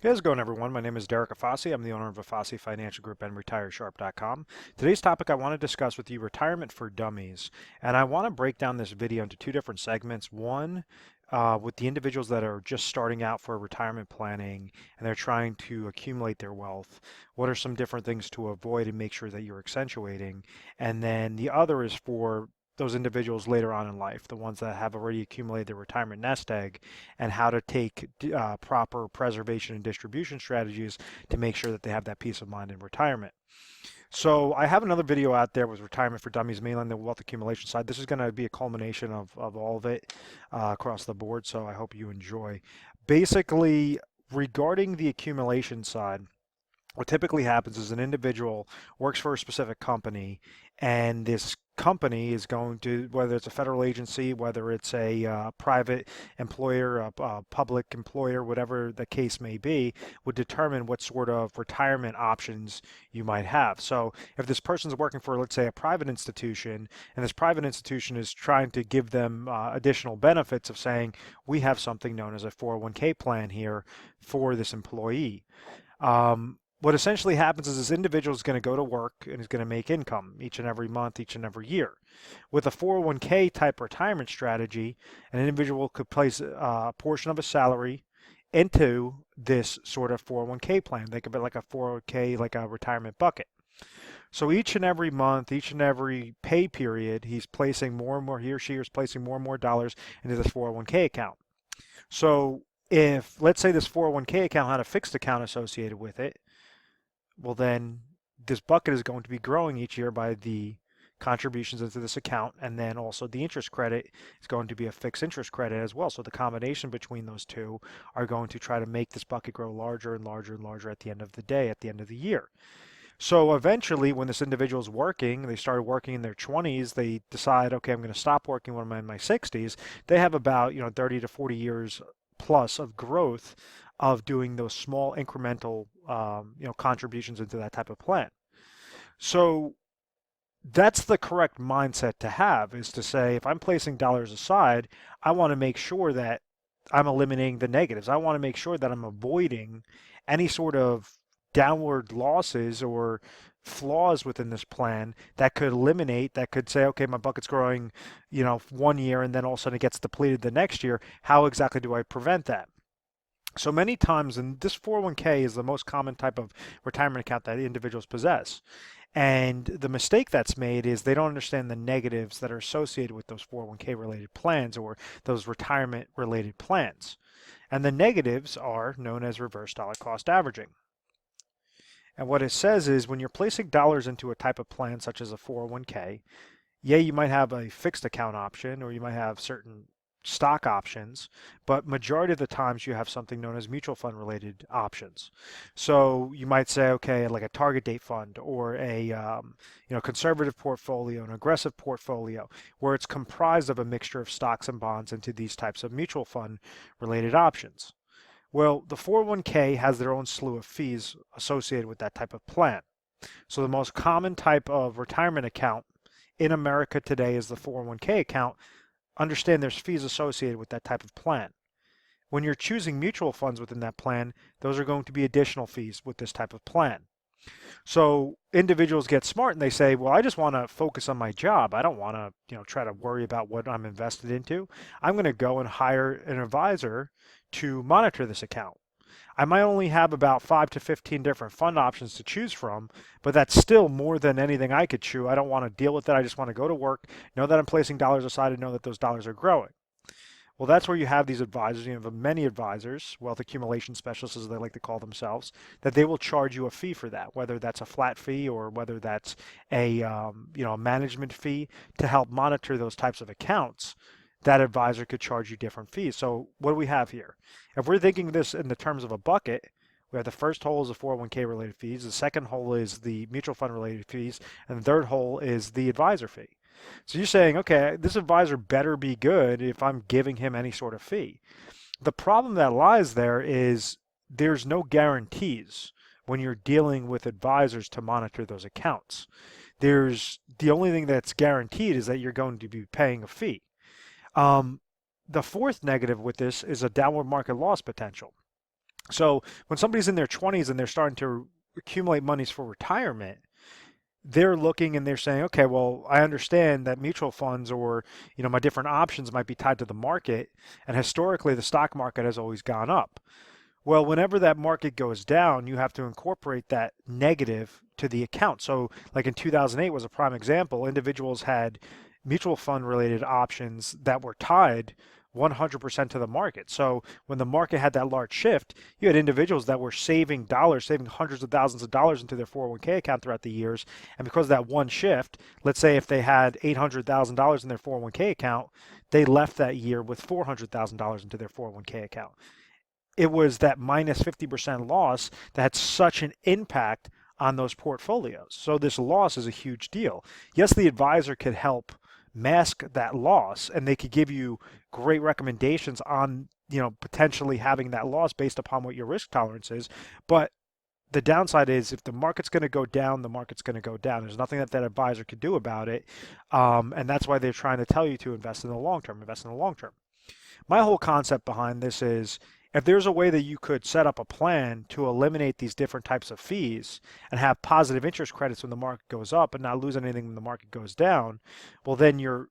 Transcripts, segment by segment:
Hey, how's it going, everyone? My name is Derek Afasi. I'm the owner of Afasi Financial Group and RetireSharp.com. Today's topic I want to discuss with you retirement for dummies. And I want to break down this video into two different segments. One, with the individuals that are just starting out for retirement planning and they're trying to accumulate their wealth. What are some different things to avoid and make sure that you're accentuating? And then the other is for those individuals later on in life, the ones that have already accumulated their retirement nest egg, and how to take proper preservation and distribution strategies to make sure that they have that peace of mind in retirement. So I have another video out there with retirement for dummies, mainly on the wealth accumulation side. This is going to be a culmination of all of it across the board, so I hope you enjoy. Basically, regarding the accumulation side, what typically happens is an individual works for a specific company, and this company is going to, whether it's a federal agency, whether it's a private employer, a public employer, whatever the case may be, would determine what sort of retirement options you might have. So if this person's working for, let's say, a private institution, and this private institution is trying to give them additional benefits of saying, we have something known as a 401k plan here for this employee. What essentially happens is this individual is going to go to work and is going to make income each and every month, each and every year. With a 401k type retirement strategy, an individual could place a portion of a salary into this sort of 401k plan. Think of it like a 401k, like a retirement bucket. So each and every month, each and every pay period, he's placing more and more, he or she is placing more and more dollars into this 401k account. So if, let's say, this 401k account had a fixed account associated with it, well, then this bucket is going to be growing each year by the contributions into this account, and then also the interest credit is going to be a fixed interest credit as well. So the combination between those two are going to try to make this bucket grow larger and larger and larger at the end of the day, at the end of the year. So eventually, when this individual is working, they started working in their 20s, they decide, okay, I'm going to stop working when I'm in my 60s. They have about 30 to 40 years plus of growth of doing those small incremental contributions into that type of plan. So that's the correct mindset to have, is to say, if I'm placing dollars aside, I want to make sure that I'm eliminating the negatives. I want to make sure that I'm avoiding any sort of downward losses or flaws within this plan that could eliminate, that could say, okay, my bucket's growing, 1 year, and then all of a sudden it gets depleted the next year. How exactly do I prevent that? So many times, and this 401k is the most common type of retirement account that individuals possess. And the mistake that's made is they don't understand the negatives that are associated with those 401k related plans or those retirement related plans. And the negatives are known as reverse dollar cost averaging. And what it says is when you're placing dollars into a type of plan such as a 401k, yeah, you might have a fixed account option or you might have certain stock options, but majority of the times you have something known as mutual fund related options. So you might say, okay, like a target date fund or a conservative portfolio, an aggressive portfolio, where it's comprised of a mixture of stocks and bonds into these types of mutual fund related options. Well, the 401k has their own slew of fees associated with that type of plan. So the most common type of retirement account in America today is the 401k account. Understand there's fees associated with that type of plan. When you're choosing mutual funds within that plan, those are going to be additional fees with this type of plan. So individuals get smart and they say, well, I just want to focus on my job. I don't want to, try to worry about what I'm invested into. I'm going to go and hire an advisor to monitor this account. I might only have about 5 to 15 different fund options to choose from, but that's still more than anything I could chew. I don't want to deal with that. I just want to go to work, know that I'm placing dollars aside, and know that those dollars are growing. Well, that's where you have these advisors. You have many advisors, wealth accumulation specialists, as they like to call themselves, that they will charge you a fee for that, whether that's a flat fee or whether that's a management fee to help monitor those types of accounts. That advisor could charge you different fees. So what do we have here? If we're thinking this in the terms of a bucket, we have the first hole is the 401k related fees, the second hole is the mutual fund related fees, and the third hole is the advisor fee. So you're saying, okay, this advisor better be good if I'm giving him any sort of fee. The problem that lies there is there's no guarantees when you're dealing with advisors to monitor those accounts. The only thing that's guaranteed is that you're going to be paying a fee. The fourth negative with this is a downward market loss potential. So when somebody's in their 20s and they're starting to accumulate monies for retirement, they're looking and they're saying, okay, well, I understand that mutual funds or, my different options might be tied to the market, and historically the stock market has always gone up. Well, whenever that market goes down, you have to incorporate that negative to the account. So, like in 2008 was a prime example, individuals had mutual fund related options that were tied 100% to the market. So, when the market had that large shift, you had individuals that were saving dollars, saving hundreds of thousands of dollars into their 401k account throughout the years. And because of that one shift, let's say if they had $800,000 in their 401k account, they left that year with $400,000 into their 401k account. It was that minus 50% loss that had such an impact on those portfolios. So this loss is a huge deal. Yes, the advisor could help mask that loss and they could give you great recommendations on, potentially having that loss based upon what your risk tolerance is. But the downside is if the market's going to go down, the market's going to go down. There's nothing that advisor could do about it. And that's why they're trying to tell you to invest in the long term, invest in the long term. My whole concept behind this is if there's a way that you could set up a plan to eliminate these different types of fees and have positive interest credits when the market goes up and not lose anything when the market goes down, well then you're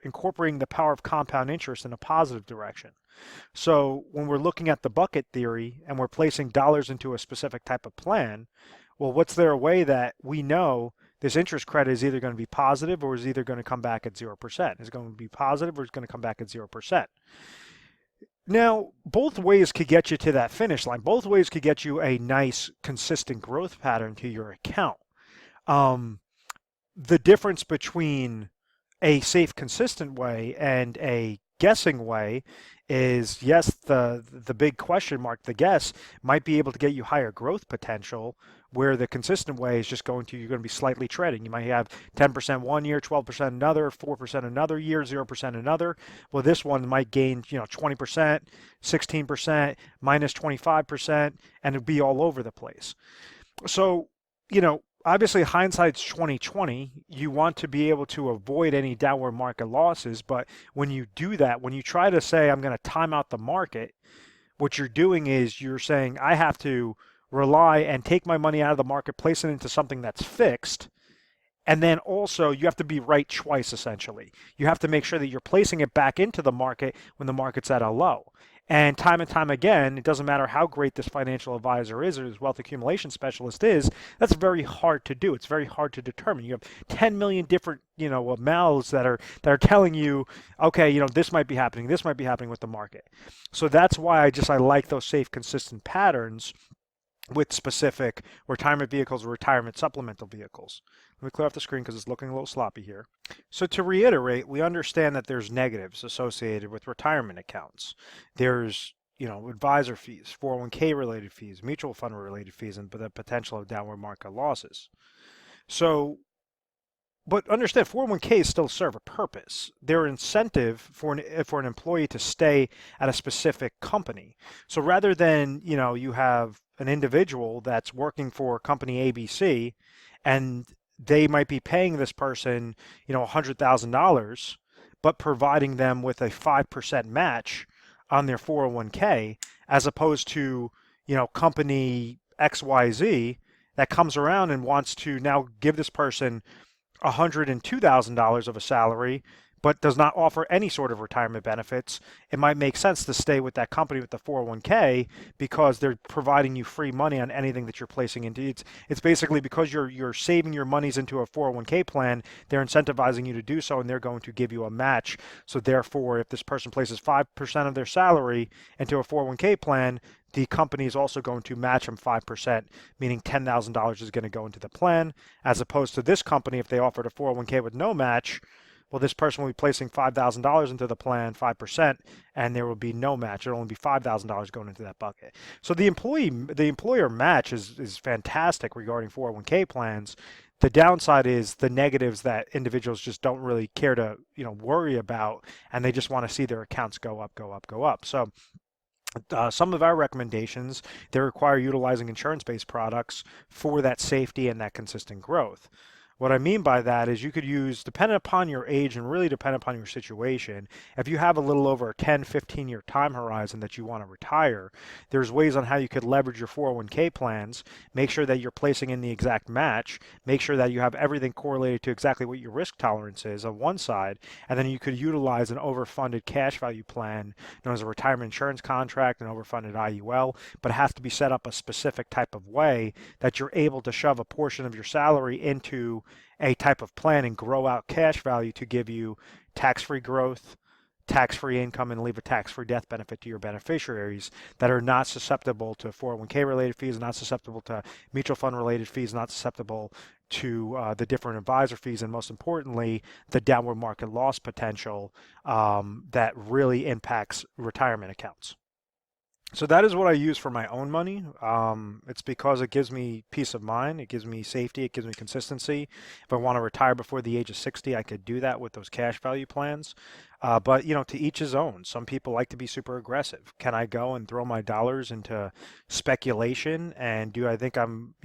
incorporating the power of compound interest in a positive direction. So when we're looking at the bucket theory and we're placing dollars into a specific type of plan, well, what's there a way that we know this interest credit is either going to be positive or is either going to come back at 0%? Is it going to be positive or is it going to come back at 0%? Now, both ways could get you to that finish line. Both ways could get you a nice, consistent growth pattern to your account. Um, the difference between a safe, consistent way and a guessing way is yes, the big question mark, the guess might be able to get you higher growth potential, where the consistent way is just you're going to be slightly treading. You might have 10% one year, 12% another, 4% another year, 0% another. Well, this one might gain, 20%, 16%, minus 25%, and it'll be all over the place. So, obviously hindsight's 2020. You want to be able to avoid any downward market losses, but when you do that, when you try to say I'm going to time out the market, what you're doing is you're saying I have to rely and take my money out of the market, place it into something that's fixed, and then also you have to be right twice essentially. You have to make sure that you're placing it back into the market when the market's at a low. And time again, it doesn't matter how great this financial advisor is or this wealth accumulation specialist is, that's very hard to do. It's very hard to determine. You have 10 million different, mouths that are telling you, okay, this might be happening, this might be happening with the market. So that's why I like those safe, consistent patterns with specific retirement vehicles or retirement supplemental vehicles. Let me clear off the screen because it's looking a little sloppy here. So to reiterate, we understand that there's negatives associated with retirement accounts. There's, advisor fees, 401k related fees, mutual fund related fees, and the potential of downward market losses. So, but understand 401ks still serve a purpose. They're an incentive for an employee to stay at a specific company. So rather than, you have an individual that's working for company ABC and they might be paying this person, $100,000, but providing them with a 5% match on their 401k, as opposed to, company XYZ that comes around and wants to now give this person $102,000 of a salary, but does not offer any sort of retirement benefits. It might make sense to stay with that company with the 401k because they're providing you free money on anything that you're placing into. It's basically because you're saving your monies into a 401k plan, they're incentivizing you to do so, and they're going to give you a match. So therefore, if this person places 5% of their salary into a 401k plan, the company is also going to match them 5%, meaning $10,000 is going to go into the plan, as opposed to this company, if they offered a 401k with no match, well, this person will be placing $5,000 into the plan, 5%, and there will be no match. It'll only be $5,000 going into that bucket. So the employer match is fantastic regarding 401k plans. The downside is the negatives that individuals just don't really care to, worry about, and they just want to see their accounts go up, go up, go up. So some of our recommendations, they require utilizing insurance-based products for that safety and that consistent growth. What I mean by that is you could use, depending upon your age and really depending upon your situation, if you have a little over a 10, 15-year time horizon that you want to retire, there's ways on how you could leverage your 401k plans, make sure that you're placing in the exact match, make sure that you have everything correlated to exactly what your risk tolerance is on one side, and then you could utilize an overfunded cash value plan known as a retirement insurance contract, an overfunded IUL, but it has to be set up a specific type of way that you're able to shove a portion of your salary into a type of plan and grow out cash value to give you tax-free growth, tax-free income, and leave a tax-free death benefit to your beneficiaries that are not susceptible to 401k related fees, not susceptible to mutual fund related fees, not susceptible to the different advisor fees, and most importantly, the downward market loss potential that really impacts retirement accounts. So that is what I use for my own money. It's because it gives me peace of mind, it gives me safety, it gives me consistency. If I want to retire before the age of 60, I could do that with those cash value plans. But to each his own. Some people like to be super aggressive. Can I go and throw my dollars into speculation? And do I think I'm,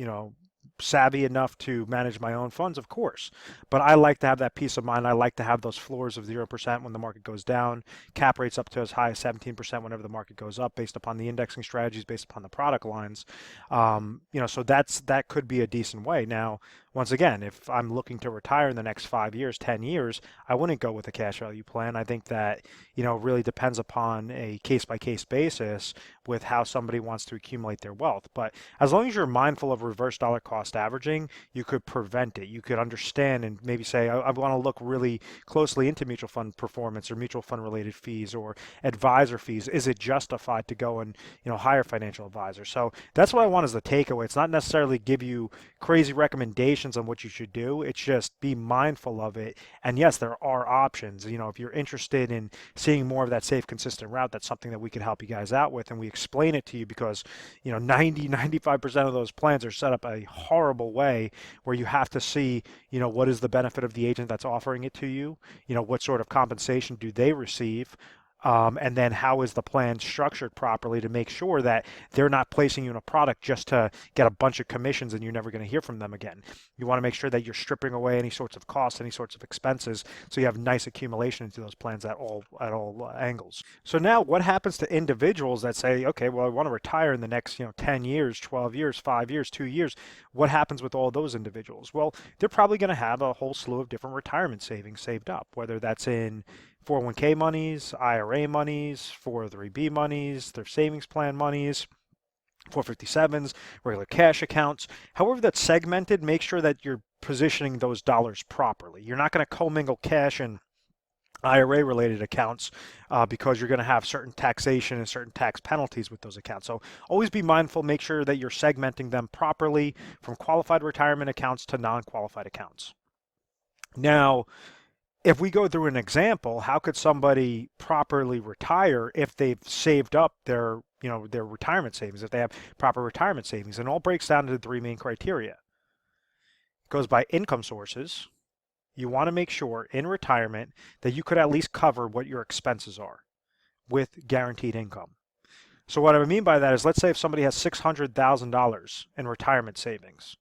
savvy enough to manage my own funds? Of course. But I like to have that peace of mind. I like to have those floors of 0% when the market goes down, cap rates up to as high as 17% whenever the market goes up, based upon the indexing strategies, based upon the product lines. So that could be a decent way. Now, once again, if I'm looking to retire in the next 5 years, 10 years, I wouldn't go with a cash value plan. I think that, really depends upon a case-by-case basis with how somebody wants to accumulate their wealth. But as long as you're mindful of reverse dollar cost averaging, you could prevent it. You could understand and maybe say, I want to look really closely into mutual fund performance or mutual fund related fees or advisor fees. Is it justified to go and, hire financial advisors? So that's what I want as the takeaway. It's not necessarily give you crazy recommendations on what you should do. It's just be mindful of it. And yes, there are options. If you're interested in seeing more of that safe, consistent route, that's something that we could help you guys out with. And we explain it to you because, 95% of those plans are set up a horrible way where you have to see, what is the benefit of the agent that's offering it to you? What sort of compensation do they receive? And then how is the plan structured properly to make sure that they're not placing you in a product just to get a bunch of commissions and you're never going to hear from them again. You want to make sure that you're stripping away any sorts of costs, any sorts of expenses, so you have nice accumulation into those plans at all angles. So now what happens to individuals that say, okay, well, I want to retire in the next 10 years, 12 years, 5 years, 2 years. What happens with all those individuals? Well, they're probably going to have a whole slew of different retirement savings saved up, whether that's in 401k monies, IRA monies, 403b monies, their savings plan monies, 457s, regular cash accounts. However that's segmented, make sure that you're positioning those dollars properly. You're not going to commingle cash and IRA related accounts because you're going to have certain taxation and certain tax penalties with those accounts. So always be mindful, make sure that you're segmenting them properly from qualified retirement accounts to non-qualified accounts. Now, if we go through an example, how could somebody properly retire if they've saved up their retirement savings, if they have proper retirement savings? And it all breaks down to the three main criteria. It goes by income sources. You want to make sure in retirement that you could at least cover what your expenses are with guaranteed income. So what I mean by that is, let's say if somebody has $600,000 in retirement savings,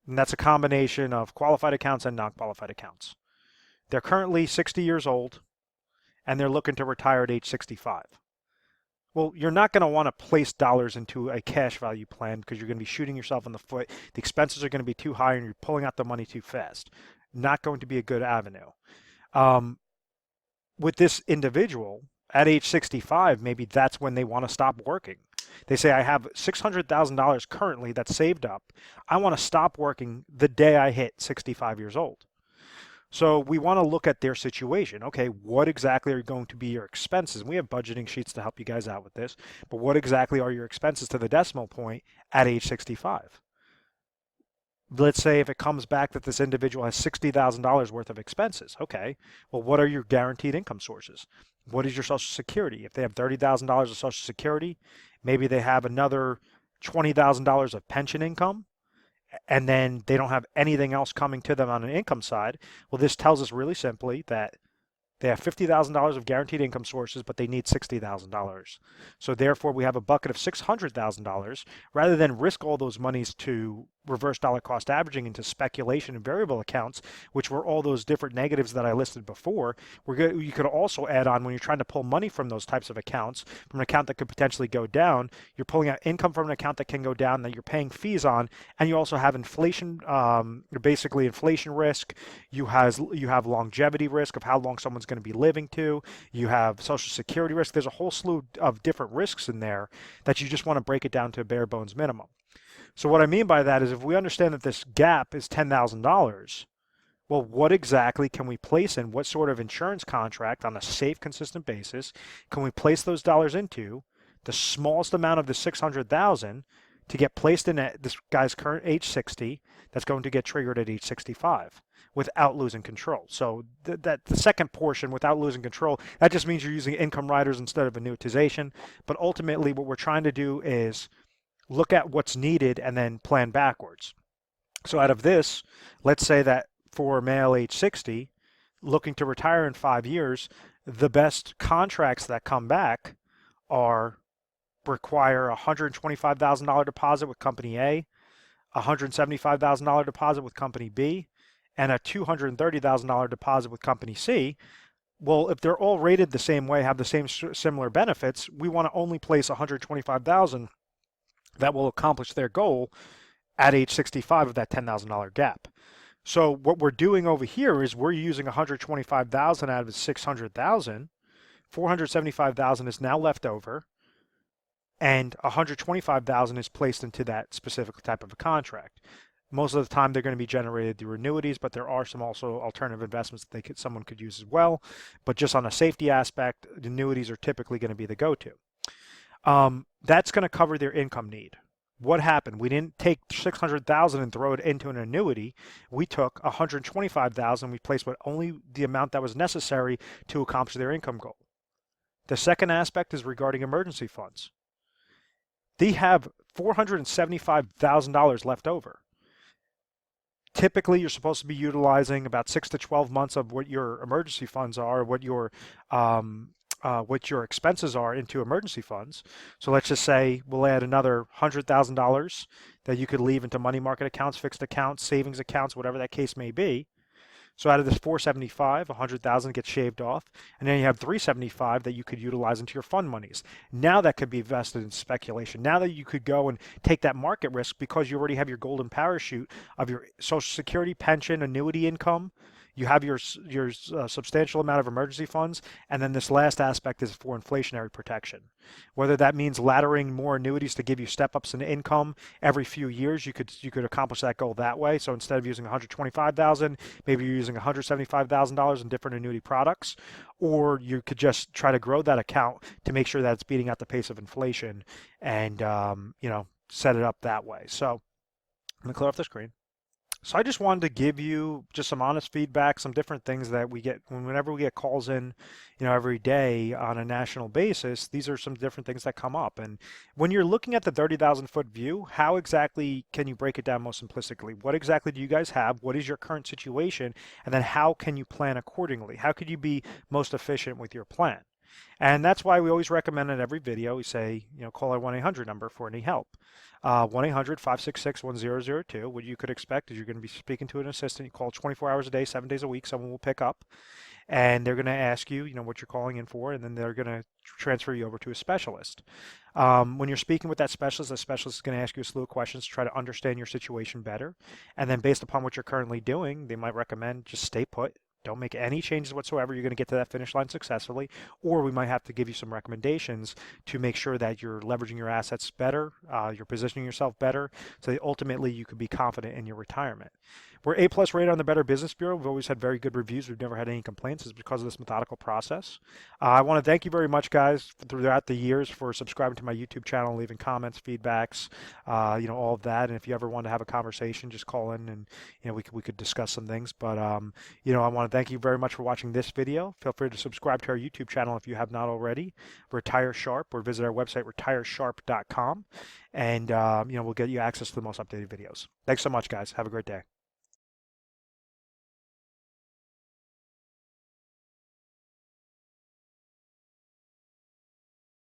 and that's a combination of qualified accounts and non-qualified accounts. They're currently 60 years old, and they're looking to retire at age 65. Well, you're not going to want to place dollars into a cash value plan because you're going to be shooting yourself in the foot. The expenses are going to be too high, and you're pulling out the money too fast. Not going to be a good avenue. With this individual, at age 65, maybe that's when they want to stop working. They say, I have $600,000 currently that's saved up. I want to stop working the day I hit 65 years old. So we want to look at their situation. Okay, what exactly are going to be your expenses? And we have budgeting sheets to help you guys out with this. But what exactly are your expenses to the decimal point at age 65? Let's say if it comes back that this individual has $60,000 worth of expenses. Okay, well, what are your guaranteed income sources? What is your Social Security? If they have $30,000 of Social Security, maybe they have another $20,000 of pension income, and then they don't have anything else coming to them on an income side. Well, this tells us really simply that they have $50,000 of guaranteed income sources, but they need $60,000. So therefore, we have a bucket of $600,000 rather than risk all those monies to reverse dollar cost averaging into speculation and variable accounts, which were all those different negatives that I listed before. You could also add on when you're trying to pull money from those types of accounts, from an account that could potentially go down, you're pulling out income from an account that can go down that you're paying fees on, and you also have inflation, basically inflation risk. You have longevity risk of how long someone's going to be living to. You have social security risk. There's a whole slew of different risks in there that you just want to break it down to a bare bones minimum. So what I mean by that is if we understand that this gap is $10,000, well, what exactly can we place in? What sort of insurance contract on a safe, consistent basis can we place those dollars into? The smallest amount of the 600,000 to get placed in at this guy's current age 60, that's going to get triggered at age 65 without losing control. So the second portion, without losing control, that just means you're using income riders instead of annuitization. But ultimately, what we're trying to do is look at what's needed and then plan backwards. So out of this, let's say that for a male age 60, looking to retire in 5 years, the best contracts that come back require a $125,000 deposit with company A, a $175,000 deposit with company B, and a $230,000 deposit with company C. Well, if they're all rated the same way, have the same similar benefits, we want to only place $125,000 that will accomplish their goal at age 65 of that $10,000 gap. So what we're doing over here is we're using $125,000 out of the $600,000. $475,000 is now left over, and $125,000 is placed into that specific type of a contract. Most of the time they're going to be generated through annuities, but there are some also alternative investments that someone could use as well. But just on a safety aspect, annuities are typically going to be the go-to. That's going to cover their income need. What happened? We didn't take $600,000 and throw it into an annuity. We took $125,000. We placed only the amount that was necessary to accomplish their income goal. The second aspect is regarding emergency funds. They have $475,000 left over. Typically, you're supposed to be utilizing about 6 to 12 months of what your emergency funds are, what your expenses are into emergency funds. So let's just say we'll add another $100,000 that you could leave into money market accounts, fixed accounts, savings accounts, whatever that case may be. So out of this 475, 100,000 gets shaved off, and then you have 375 that you could utilize into your fund monies. Now that could be invested in speculation. Now that you could go and take that market risk because you already have your golden parachute of your Social Security, pension, annuity income. You have your substantial amount of emergency funds, and then this last aspect is for inflationary protection. Whether that means laddering more annuities to give you step-ups in income every few years, you could accomplish that goal that way. So instead of using $125,000, maybe you're using $175,000 in different annuity products, or you could just try to grow that account to make sure that it's beating out the pace of inflation, and set it up that way. So I'm gonna clear off the screen. So I just wanted to give you just some honest feedback, some different things that we get whenever we get calls in, every day on a national basis. These are some different things that come up. And when you're looking at the 30,000-foot view, how exactly can you break it down most simplistically? What exactly do you guys have? What is your current situation? And then how can you plan accordingly? How could you be most efficient with your plan? And that's why we always recommend in every video, we say, call our 1-800 number for any help. 1-800-566-1002. What you could expect is you're going to be speaking to an assistant. You call 24 hours a day, 7 days a week. Someone will pick up, and they're going to ask you, what you're calling in for, and then they're going to transfer you over to a specialist. When you're speaking with that specialist, the specialist is going to ask you a slew of questions to try to understand your situation better. And then based upon what you're currently doing, they might recommend just stay put. Don't make any changes whatsoever. You're going to get to that finish line successfully, or we might have to give you some recommendations to make sure that you're leveraging your assets better, you're positioning yourself better, so that ultimately you could be confident in your retirement. We're A+ rated on the Better Business Bureau. We've always had very good reviews. We've never had any complaints. It's because of this methodical process. I want to thank you very much, guys, throughout the years for subscribing to my YouTube channel, leaving comments, feedbacks, all of that. And if you ever want to have a conversation, just call in and we could discuss some things. But I want to thank you very much for watching this video. Feel free to subscribe to our YouTube channel if you have not already. Retire Sharp, or visit our website retiresharp.com, and we'll get you access to the most updated videos. Thanks so much, guys. Have a great day.